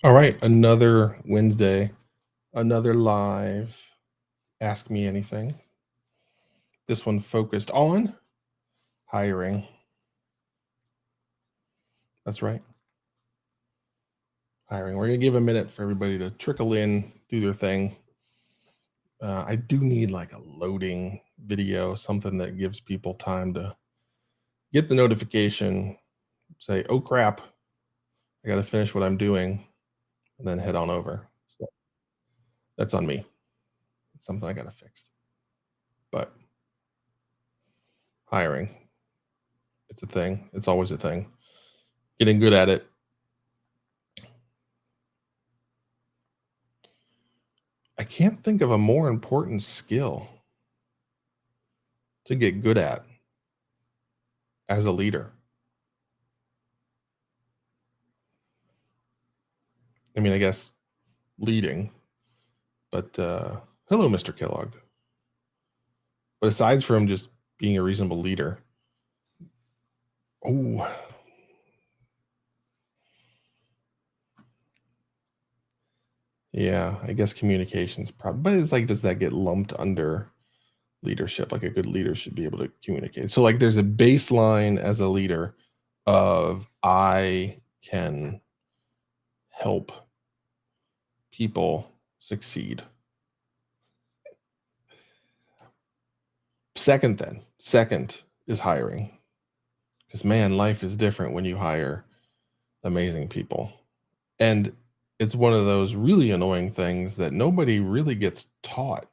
All right, another Wednesday, another live Ask Me Anything. This one focused on hiring. That's right, hiring. We're going to give a minute for everybody to trickle in, do their thing. I do need like a loading video, something that gives people time to get the notification, say, oh crap, I got to finish what I'm doing, and then head on over. So that's on me. It's something I got to fix. But hiring, it's a thing. It's always a thing. Getting good at it. I can't think of a more important skill to get good at as a leader. I mean, I guess leading, but hello, Mr. Kellogg. But aside from just being a reasonable leader, oh, yeah, I guess communications probably, but it's like, does that get lumped under leadership? Like a good leader should be able to communicate. So, like, there's a baseline as a leader of I can help people succeed. Second is hiring. Because man, life is different when you hire amazing people. And it's one of those really annoying things that nobody really gets taught.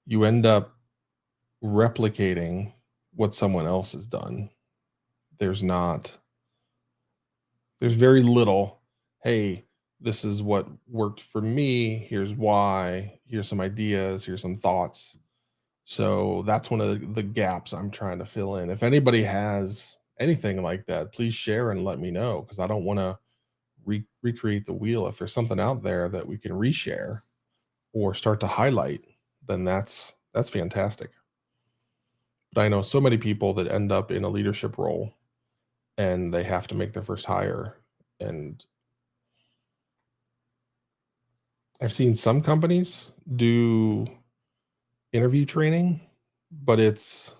You end up replicating what someone else has done. There's not, there's very little, hey, this is what worked for me. Here's why. Here's some ideas. Here's some thoughts. So that's one of the gaps I'm trying to fill in. If anybody has anything like that, please share and let me know because I don't want to recreate the wheel. If there's something out there that we can reshare or start to highlight, then that's fantastic. But I know so many people that end up in a leadership role and they have to make their first hire. And I've seen some companies do interview training, but it's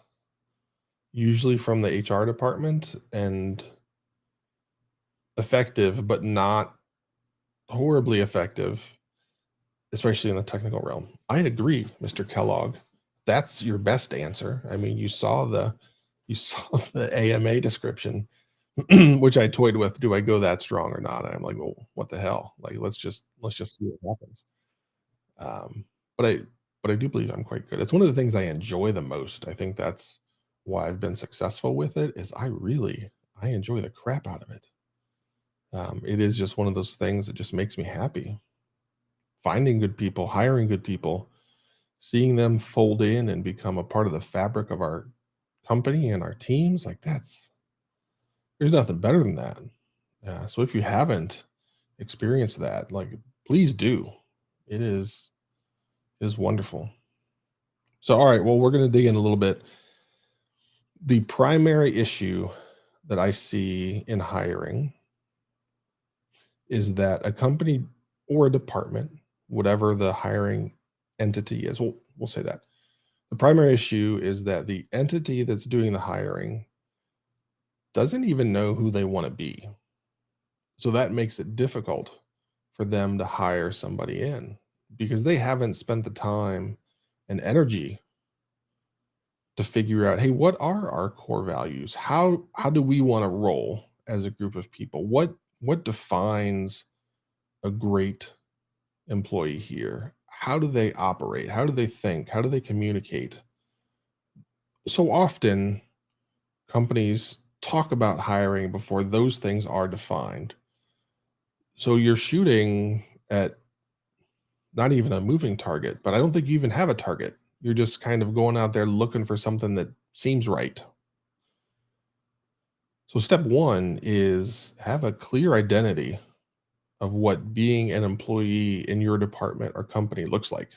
usually from the HR department and effective, but not horribly effective, especially in the technical realm. I agree, Mr. Kellogg. That's your best answer. I mean, you saw the AMA description, which I toyed with. Do I go that strong or not? And I'm like, well, what the hell? Like, let's just see what happens. Um, but I do believe I'm quite good. It's one of the things I enjoy the most. I think that's why I've been successful with it. Is I enjoy the crap out of it. It is just one of those things that just makes me happy. Finding good people, hiring good people, seeing them fold in and become a part of the fabric of our company and our teams, like there's nothing better than that. So if you haven't experienced that, like please do. It is wonderful. So all right, well, we're gonna dig in a little bit. The primary issue that I see in hiring is that a company or a department, whatever the hiring entity is, we'll say that. The primary issue is that the entity that's doing the hiring doesn't even know who they want to be. So that makes it difficult for them to hire somebody in because they haven't spent the time and energy to figure out, hey, what are our core values? How do we want to roll as a group of people? What defines a great employee here? How do they operate? How do they think? How do they communicate? So often companies talk about hiring before those things are defined. So you're shooting at not even a moving target, but I don't think you even have a target. You're just kind of going out there looking for something that seems right. So step 1 is have a clear identity of what being an employee in your department or company looks like.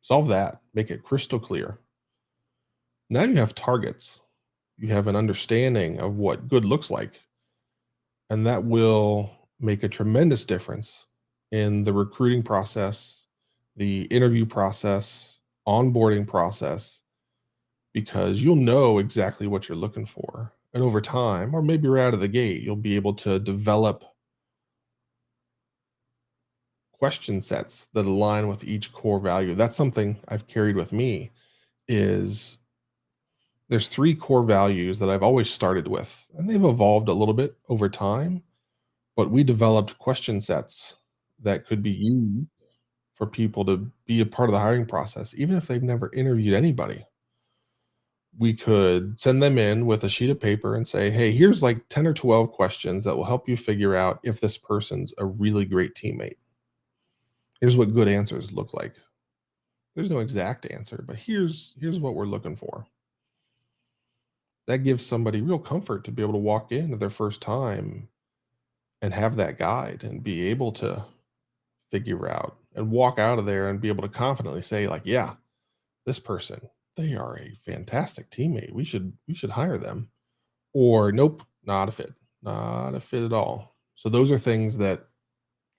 Solve that, make it crystal clear. Now you have targets. You have an understanding of what good looks like, and that will make a tremendous difference in the recruiting process, the interview process, onboarding process, because you'll know exactly what you're looking for. And over time, or maybe right out of the gate, you'll be able to develop question sets that align with each core value. That's something I've carried with me is there's 3 core values that I've always started with, and they've evolved a little bit over time, but we developed question sets that could be used for people to be a part of the hiring process, even if they've never interviewed anybody. We could send them in with a sheet of paper and say, "Hey, here's like 10 or 12 questions that will help you figure out if this person's a really great teammate. Here's what good answers look like." There's no exact answer, but here's what we're looking for. That gives somebody real comfort to be able to walk in at their first time and have that guide and be able to figure out and walk out of there and be able to confidently say like, "Yeah, this person, they are a fantastic teammate. We should hire them." Or, "Nope, not a fit. Not a fit at all." So those are things that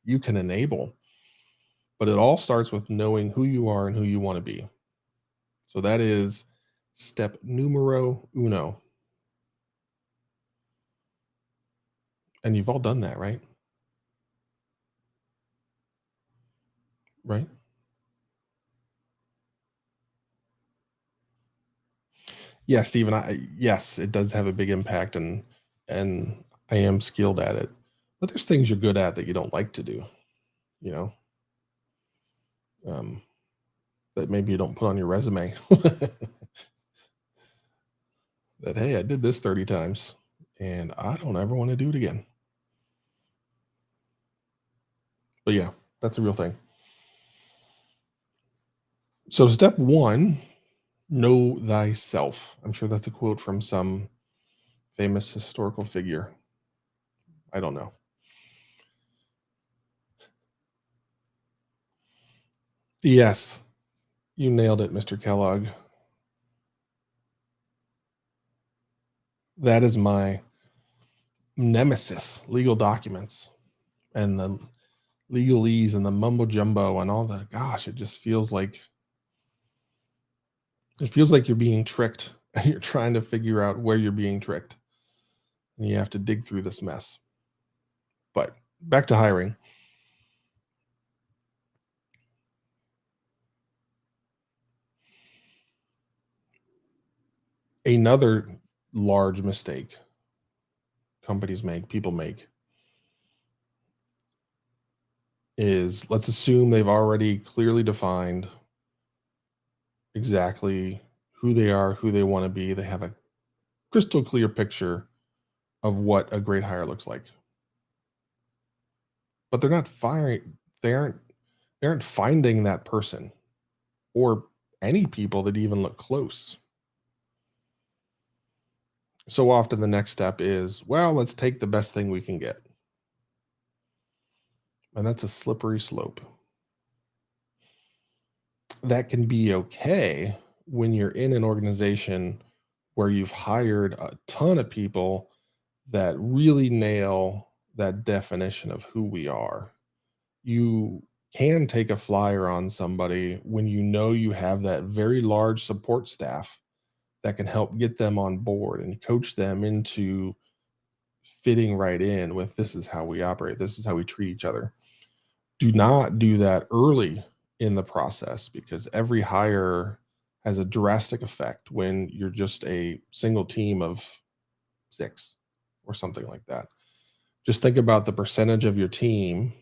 you can enable, but it all starts with knowing who you are and who you want to be. So that is step numero uno. And you've all done that, right? Right? Yeah, Stephen, yes, it does have a big impact and I am skilled at it. But there's things you're good at that you don't like to do, you know, um, that maybe you don't put on your resume. That, hey, I did this 30 times and I don't ever want to do it again. But yeah, that's a real thing. So step one, know thyself. I'm sure that's a quote from some famous historical figure. I don't know. Yes, you nailed it, Mr. Kellogg. That is my nemesis, legal documents and the legalese and the mumbo jumbo and all the gosh, it feels like you're being tricked and you're trying to figure out where you're being tricked and you have to dig through this mess. But back to hiring. Another large mistake companies make, people make, is let's assume they've already clearly defined exactly who they are, who they want to be. They have a crystal clear picture of what a great hire looks like. But they're not firing they aren't finding that person or any people that even look close. So often the next step is, well, let's take the best thing we can get. And that's a slippery slope. That can be okay when you're in an organization where you've hired a ton of people that really nail that definition of who we are. You can take a flyer on somebody when you know you have that very large support staff that can help get them on board and coach them into fitting right in with this is how we operate, this is how we treat each other. Do not do that early in the process because every hire has a drastic effect when you're just a single team of 6 or something like that. Just think about the percentage of your team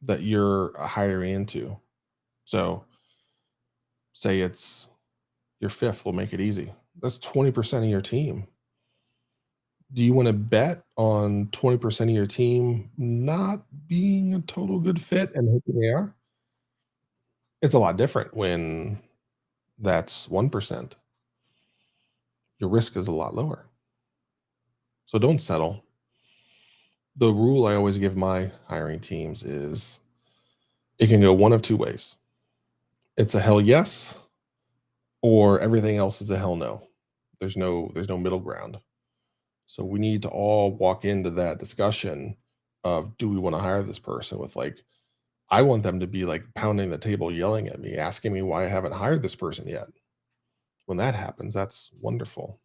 that you're hiring into. So, say it's your 5th, we'll make it easy. That's 20% of your team. Do you wanna bet on 20% of your team not being a total good fit and hoping they are? It's a lot different when that's 1%. Your risk is a lot lower. So don't settle. The rule I always give my hiring teams is it can go one of 2 ways. It's a hell yes or everything else is a hell no. There's no middle ground. So we need to all walk into that discussion of do we want to hire this person with like I want them to be like pounding the table, yelling at me, asking me why I haven't hired this person yet. When that happens, that's wonderful.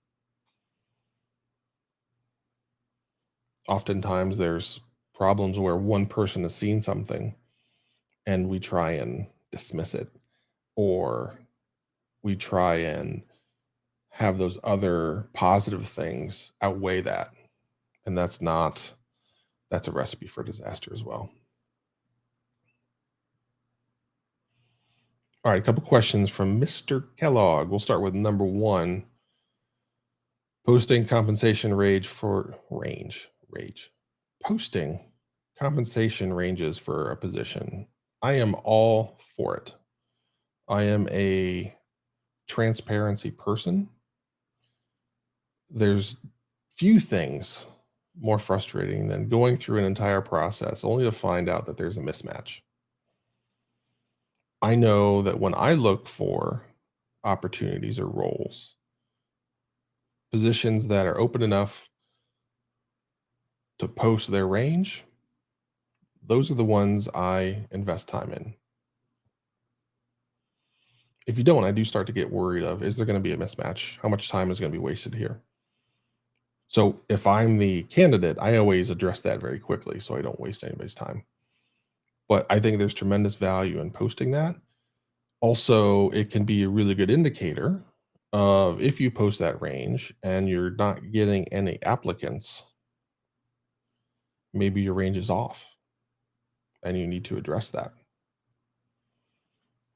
Oftentimes there's problems where one person has seen something and we try and dismiss it, or we try and have those other positive things outweigh that. And that's a recipe for disaster as well. All right, a couple questions from Mr. Kellogg. We'll start with number one. Posting compensation range for rage. Posting compensation ranges for a position. I am all for it. I am a transparency person. There's few things more frustrating than going through an entire process only to find out that there's a mismatch. I know that when I look for opportunities or roles, positions that are open enough to post their range, those are the ones I invest time in. If you don't, I do start to get worried of, is there going to be a mismatch? How much time is going to be wasted here? So if I'm the candidate, I always address that very quickly so I don't waste anybody's time. But I think there's tremendous value in posting that. Also, it can be a really good indicator of if you post that range and you're not getting any applicants, maybe your range is off and you need to address that.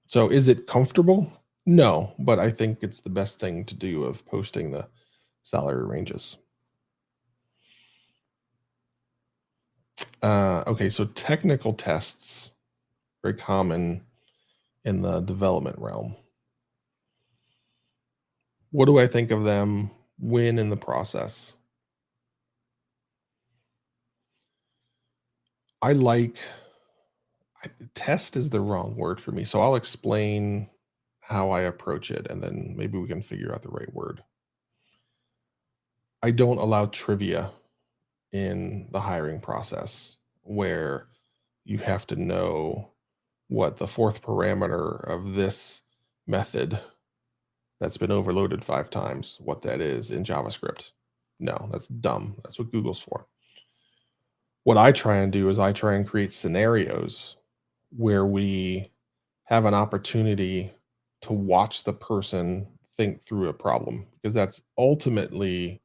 So is it comfortable? No, but I think it's the best thing to do of posting the salary ranges. Okay, so technical tests, very common in the development realm. What do I think of them when in the process? I like test is the wrong word for me. So I'll explain how I approach it and then maybe we can figure out the right word. I don't allow trivia in the hiring process where you have to know what the fourth parameter of this method that's been overloaded 5 times, what that is in JavaScript. No, that's dumb. That's what Google's for. What I try and do is I try and create scenarios where we have an opportunity to watch the person think through a problem because that's ultimately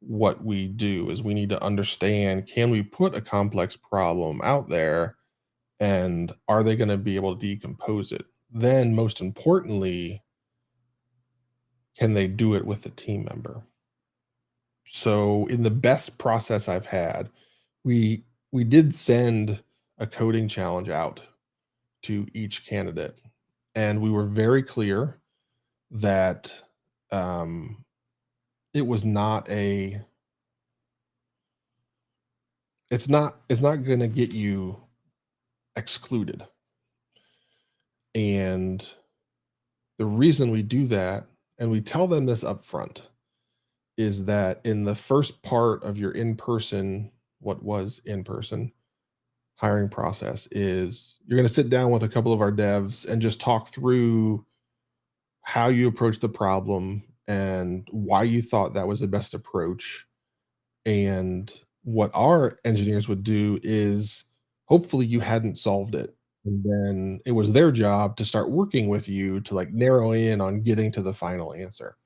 what we do is we need to understand, can we put a complex problem out there and are they going to be able to decompose it? Then most importantly, can they do it with a team member? So in the best process I've had, we we did send a coding challenge out to each candidate, and we were very clear that um, it was not a it's not going to get you excluded. And the reason we do that, and we tell them this up front, is that in the first part of your in-person, what was in-person hiring process is you're going to sit down with a couple of our devs and just talk through how you approach the problem and why you thought that was the best approach. And what our engineers would do is hopefully you hadn't solved it. And then it was their job to start working with you to like narrow in on getting to the final answer.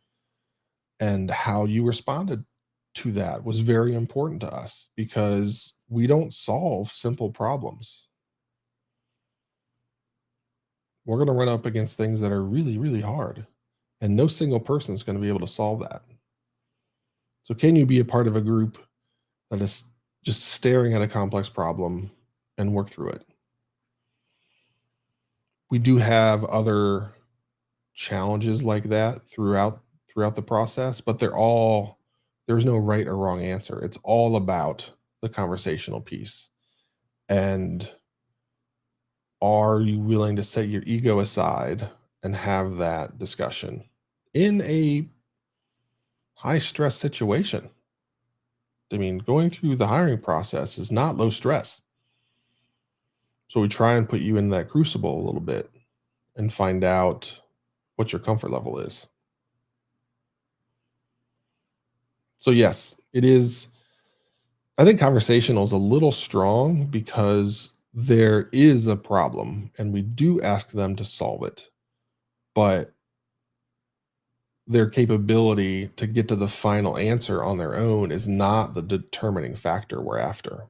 And how you responded to that was very important to us because we don't solve simple problems. We're going to run up against things that are really, really hard. And no single person is going to be able to solve that. So, can you be a part of a group that is just staring at a complex problem and work through it? We do have other challenges like that throughout the process, but there's no right or wrong answer. It's all about the conversational piece. And are you willing to set your ego aside and have that discussion in a high stress situation? I mean, going through the hiring process is not low stress. So we try and put you in that crucible a little bit and find out what your comfort level is. So yes, it is. I think conversational is a little strong because there is a problem and we do ask them to solve it, but their capability to get to the final answer on their own is not the determining factor we're after.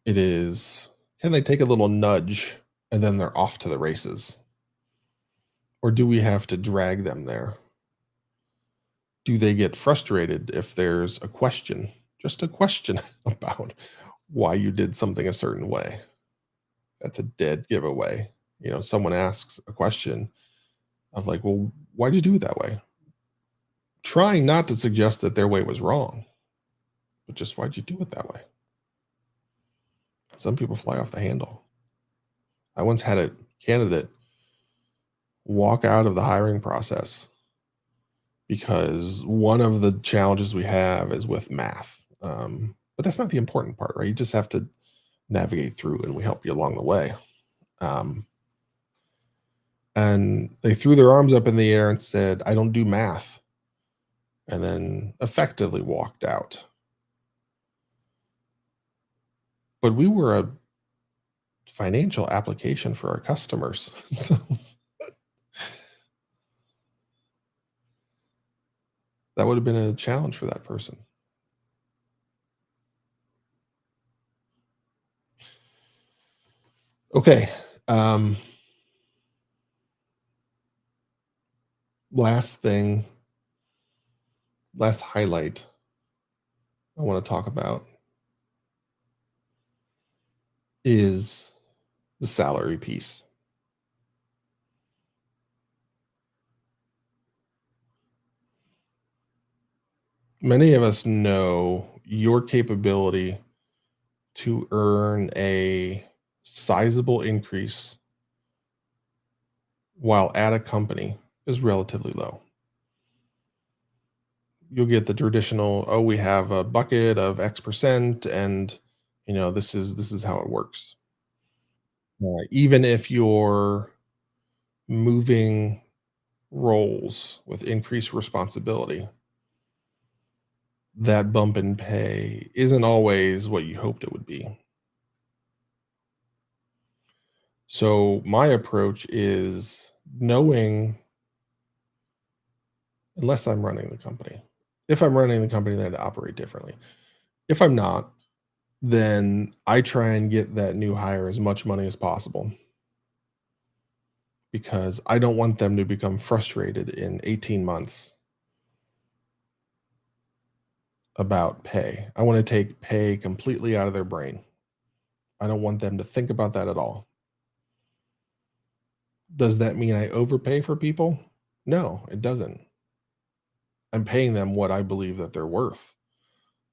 It is, can they take a little nudge and then they're off to the races? Or do we have to drag them there? Do they get frustrated if there's a question, just a question about why you did something a certain way? That's a dead giveaway. Someone asks a question of like, well, why'd you do it that way? Trying not to suggest that their way was wrong, but just why'd you do it that way? Some people fly off the handle. I once had a candidate walk out of the hiring process because one of the challenges we have is with math. But that's not the important part, right? You just have to navigate through and we help you along the way. Um, and they threw their arms up in the air and said, I don't do math. And then effectively walked out. But we were a financial application for our customers. So that would have been a challenge for that person. Okay. Um, last thing, last highlight I want to talk about is the salary piece. Many of us know your capability to earn a sizable increase while at a company is relatively low. You'll get the traditional, oh, we have a bucket of X% and this is how it works. Even if you're moving roles with increased responsibility, that bump in pay isn't always what you hoped it would be. So my approach is knowing, unless I'm running the company. If I'm running the company, then I operate differently. If I'm not, then I try and get that new hire as much money as possible because I don't want them to become frustrated in 18 months about pay. I want to take pay completely out of their brain. I don't want them to think about that at all. Does that mean I overpay for people? No, it doesn't. I'm paying them what I believe that they're worth,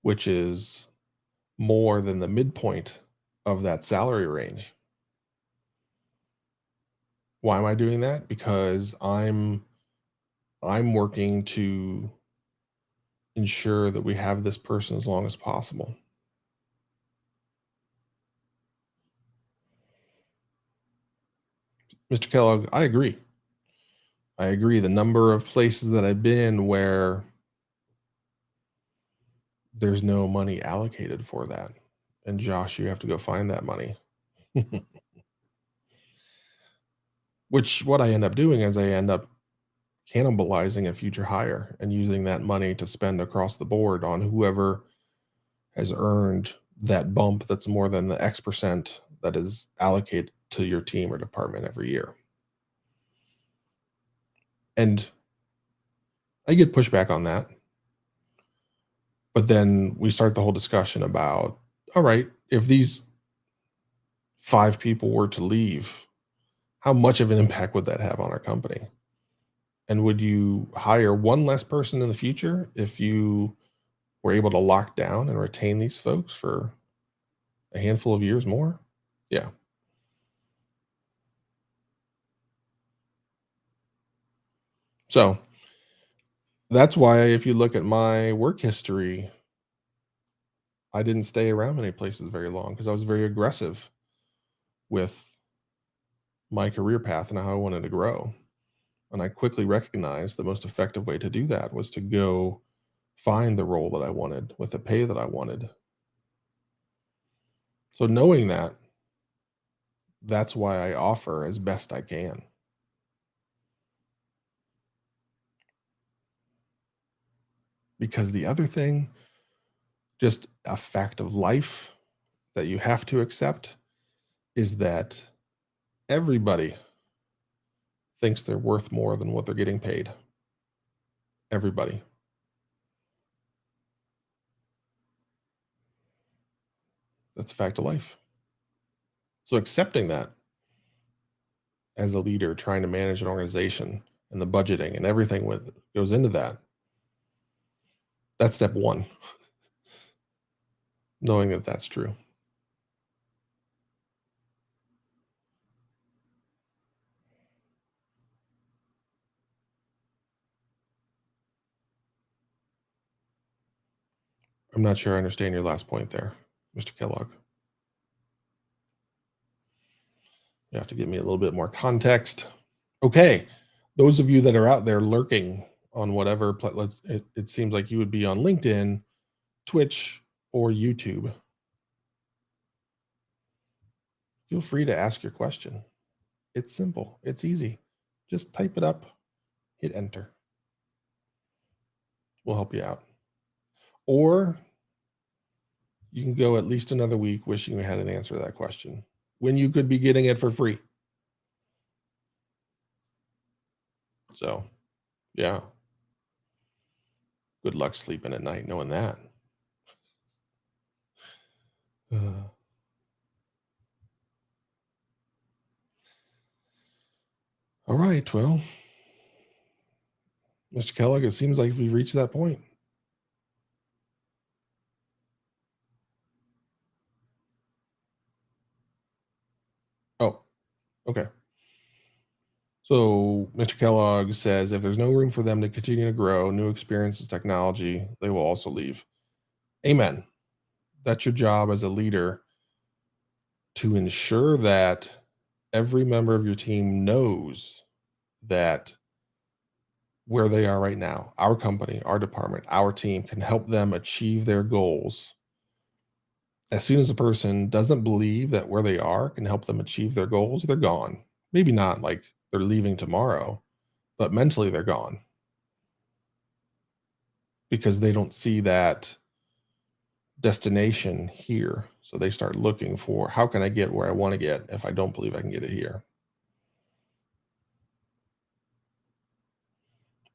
which is more than the midpoint of that salary range. Why am I doing that? Because I'm working to ensure that we have this person as long as possible. Mr. Kellogg, I agree. I agree. The number of places that I've been where there's no money allocated for that. And Josh, you have to go find that money. Which what I end up doing is I end up cannibalizing a future hire and using that money to spend across the board on whoever has earned that bump that's more than the X% that is allocated to your team or department every year. And I get pushback on that. But then we start the whole discussion about, all right, if these 5 people were to leave, how much of an impact would that have on our company? And would you hire one less person in the future if you were able to lock down and retain these folks for a handful of years more? Yeah. So that's why if you look at my work history, I didn't stay around many places very long because I was very aggressive with my career path and how I wanted to grow. And I quickly recognized the most effective way to do that was to go find the role that I wanted with the pay that I wanted. So knowing that, that's why I offer as best I can. Because the other thing, just a fact of life that you have to accept, is that everybody thinks they're worth more than what they're getting paid. Everybody. That's a fact of life. So accepting that as a leader trying to manage an organization and the budgeting and everything with goes into that, that's step one, knowing that that's true. I'm not sure I understand your last point there, Mr. Kellogg. You have to give me a little bit more context. Okay. Those of you that are out there lurking on whatever, it seems like you would be on LinkedIn, Twitch, or YouTube. Feel free to ask your question. It's simple, it's easy. Just type it up, hit enter. We'll help you out. Or you can go at least another week wishing you had an answer to that question when you could be getting it for free. So, yeah. Good luck sleeping at night knowing that. Uh, all right. Well, Mr. Kellogg, it seems like we've reached that point. Oh, okay. So Mr. Kellogg says if there's no room for them to continue to grow, new experiences, technology, they will also leave. Amen. That's your job as a leader to ensure that every member of your team knows that where they are right now, our company, our department, our team can help them achieve their goals. As soon as a person doesn't believe that where they are can help them achieve their goals, they're gone. Maybe not like they're leaving tomorrow, but mentally they're gone because they don't see that destination here. So they start looking for how can I get where I want to get if I don't believe I can get it here.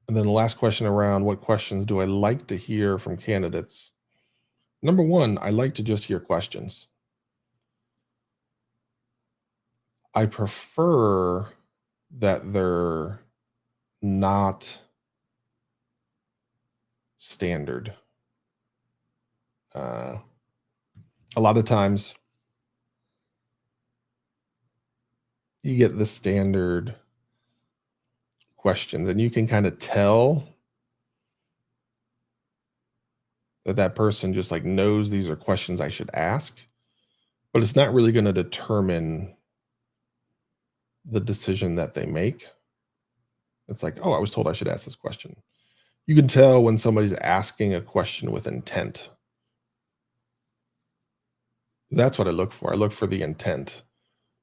And then the last question around what questions do I like to hear from candidates? Number one, I like to just hear questions. I prefer that they're not standard. Uh, a lot of times you get the standard questions, and you can kind of tell that that person just like knows these are questions I should ask, but it's not really going to determine the decision that they make. It's like, oh, I was told I should ask this question. You can tell when somebody's asking a question with intent. That's what I look for. I look for the intent.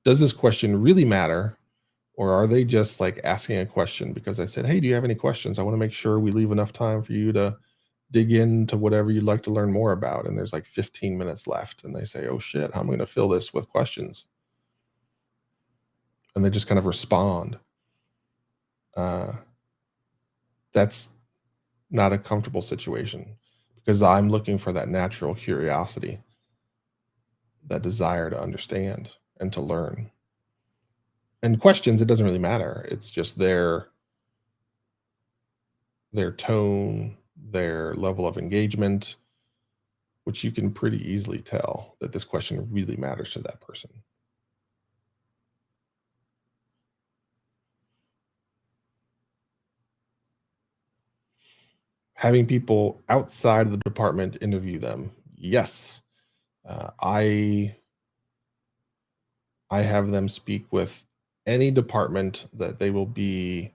Does this question really matter? Or are they just like asking a question because I said, hey, do you have any questions? I want to make sure we leave enough time for you to dig into whatever you'd like to learn more about. And there's like 15 minutes left. And they say, oh shit, how am I going to fill this with questions? And they just kind of respond. Uh, that's not a comfortable situation because I'm looking for that natural curiosity, that desire to understand and to learn. And questions, it doesn't really matter. It's just their tone, their level of engagement, which you can pretty easily tell that this question really matters to that person. Having people outside of the department interview them. Yes. I have them speak with any department that they will be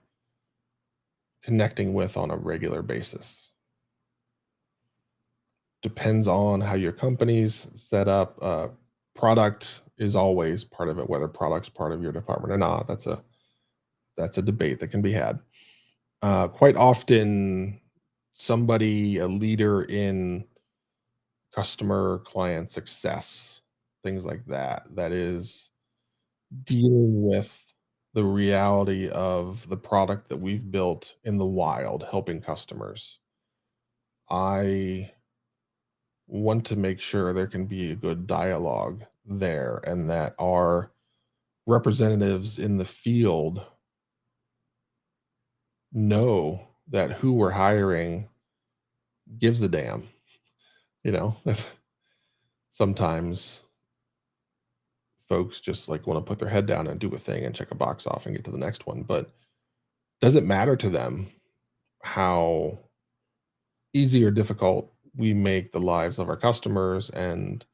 connecting with on a regular basis. Depends on how your company's set up. Product is always part of it, whether product's part of your department or not. That's a debate that can be had. Quite often, somebody, a leader in customer client success, things like that, that is dealing with the reality of the product that we've built in the wild, helping customers. I want to make sure there can be a good dialogue there and that our representatives in the field know that who we're hiring gives a damn. That's sometimes folks just like want to put their head down and do a thing and check a box off and get to the next one. But does it matter to them how easy or difficult we make the lives of our customers, and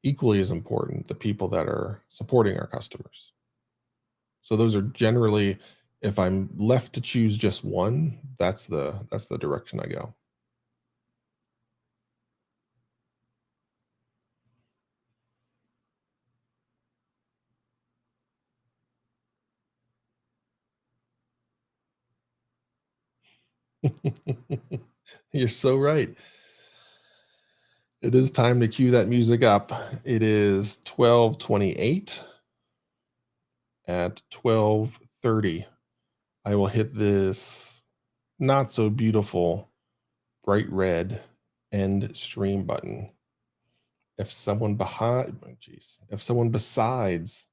equally as important, the people that are supporting our customers? So those are generally, if I'm left to choose just one, that's the direction I go. You're so right. It is time to cue that music up. It is 12:28. At 12:30, I will hit this not so beautiful bright red end stream button. If someone behind, oh, geez, if someone besides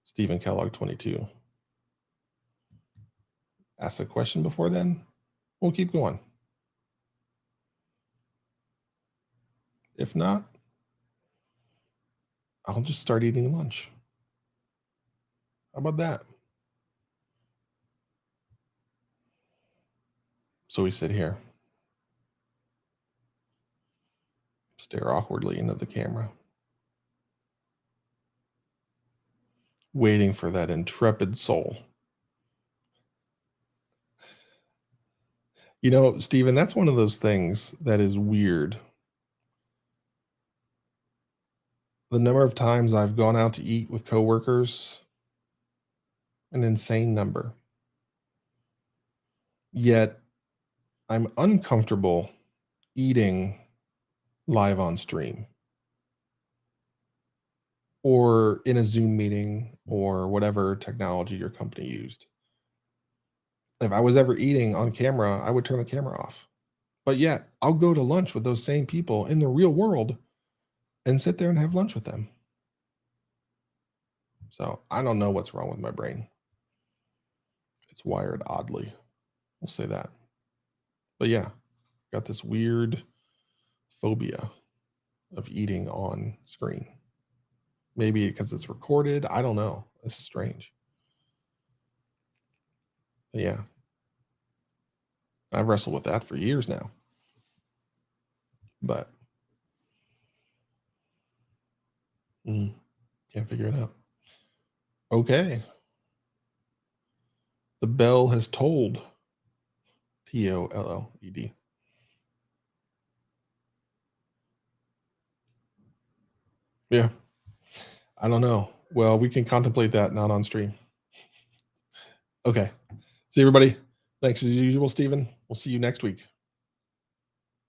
Stephen Kellogg 22 asks a question before then, we'll keep going. If not, I'll just start eating lunch. How about that? So we sit here, stare awkwardly into the camera, waiting for that intrepid soul. Stephen, that's one of those things that is weird. The number of times I've gone out to eat with coworkers, an insane number. Yet I'm uncomfortable eating live on stream or in a Zoom meeting or whatever technology your company used. If I was ever eating on camera, I would turn the camera off. But yet, I'll go to lunch with those same people in the real world and sit there and have lunch with them. So I don't know what's wrong with my brain. It's wired oddly. We'll say that. But yeah, got this weird phobia of eating on screen. Maybe because it's recorded. I don't know. It's strange. But yeah, I've wrestled with that for years now. But can't figure it out. Okay. The bell has tolled. TOLLED. Yeah. I don't know. Well, we can contemplate that not on stream. Okay. See everybody. Thanks as usual, Stephen. We'll see you next week.